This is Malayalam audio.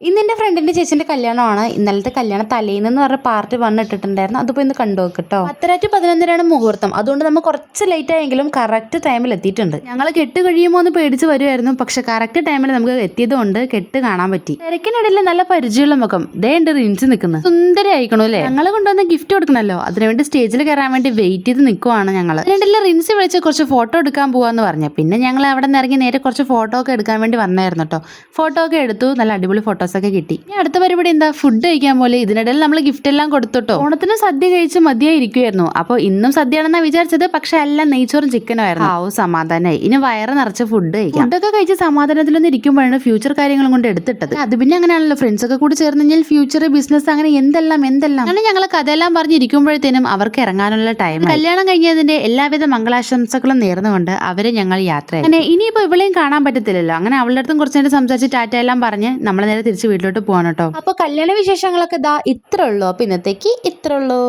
ഇന്ന് എൻ്റെ ഫ്രണ്ടിൻ്റെ ചേച്ചിൻ്റെ കല്യാണമാണ്. ഇന്നലത്തെ കല്യാണം തലേന്ന് പറഞ്ഞ പാർട്ടി ഇട്ടിട്ടുണ്ടായിരുന്നു. അതിപ്പോൾ ഇന്ന് കണ്ടുനോക്കിട്ടോ. 10:11 മുഹൂർത്തം. അതുകൊണ്ട് നമ്മൾ കുറച്ച് ലേറ്റ് ആയെങ്കിലും കറക്റ്റ് ടൈമിൽ എത്തിയിട്ടുണ്ട്. ഞങ്ങൾ കെട്ട് കഴിയുമോ എന്ന് പേടിച്ച് വരുമായിരുന്നു. പക്ഷെ കറക്റ്റ് ടൈമിൽ നമുക്ക് എത്തിയതുകൊണ്ട് കെട്ട് കാണാൻ പറ്റി. തിരക്കിനിടയിൽ നല്ല പരിചയമുള്ള മുഖം ദേ ഉണ്ട് റിൻസ് നിൽക്കുന്നത്. സുന്ദരി ആയിക്കണു അല്ലേ. ഞങ്ങൾ കൊണ്ടുവന്ന ഗിഫ്റ്റ് കൊടുക്കണല്ലോ, അതിനുവേണ്ടി സ്റ്റേജിൽ കയറാൻ വേണ്ടി വെയിറ്റ് ചെയ്ത് നിൽക്കുവാണ് ഞങ്ങൾ. അതിനിടയിൽ റിൻസ് വിളിച്ച് കുറച്ച് ഫോട്ടോ എടുക്കാൻ പോവാന്ന് പറഞ്ഞു. പിന്നെ ഞങ്ങൾ അവിടെ നിന്ന് ഇറങ്ങി നേരെ കുറച്ച് ഫോട്ടോ ഒക്കെ എടുക്കാൻ വേണ്ടി വന്നായിരുന്നു കേട്ടോ. ഫോട്ടോ ഒക്കെ എടുത്തു. നല്ല അടിപൊളി ഫോട്ടോസൊക്കെ കിട്ടി. ഇനി അടുത്ത പരിപാടി എന്താ, ഫുഡ് കഴിക്കാൻ പോലെ. ഇതിനിടയിൽ നമ്മൾ ഗിഫ്റ്റ് എല്ലാം കൊടുത്തോട്ടോ. ഓണത്തിന് സദ്യ കഴിച്ച് മതിയായിരിക്കുമായിരുന്നു. അപ്പോൾ ഇന്നും സദ്യയാണെന്നാ വിചാരിച്ചത്. പക്ഷെ എല്ലാം നെയ്ച്ചോറും ചിക്കനും ആയിരുന്നു. സമാധാനമായി. ഇനി വയറ് നിറച്ച് ഫുഡ് കഴിക്കാം. ഫുഡൊക്കെ കഴിച്ച് സമാധാനത്തിലൊന്നും ഇരിക്കുമ്പോഴാണ് ഫ്യൂച്ചർ കാര്യങ്ങളും കൊണ്ട് എടുത്തിട്ടത്. അത് പിന്നെ അങ്ങനെയാണല്ലോ, ഫ്രണ്ട്സ് ഒക്കെ കൂടി ചേർന്ന് കഴിഞ്ഞാൽ ഫ്യൂച്ചർ ബിസിനസ് അങ്ങനെ എന്തെല്ലാം അങ്ങനെ ഞങ്ങൾ കഥയെല്ലാം പറഞ്ഞിരിക്കുമ്പോഴത്തേനും അവർക്ക് ഇറങ്ങാനുള്ള ടൈം. കല്യാണം കഴിഞ്ഞതിന്റെ എല്ലാവിധ മംഗളാശംസകളും നേർന്നുകൊണ്ട് അവരെ ഞങ്ങൾ യാത്ര. അങ്ങനെ ഇനിയിപ്പോ ഇവളെയും കാണാൻ പറ്റത്തില്ലല്ലോ. അങ്ങനെ അവളുടെ അടുത്തും കുറച്ചു നേരം സംസാരിച്ച് ടാറ്റ എല്ലാം പറഞ്ഞ് നമ്മൾ നേരെ തിരിച്ച് വീട്ടിലോട്ട് പോകാൻ കേട്ടോ. അപ്പൊ കല്യാണ വിശേഷങ്ങളൊക്കെ ഇതാ ഇത്ര ഉള്ളൂ. അപ്പൊ ഇന്നത്തേക്ക് ഇത്ര ഉള്ളൂ.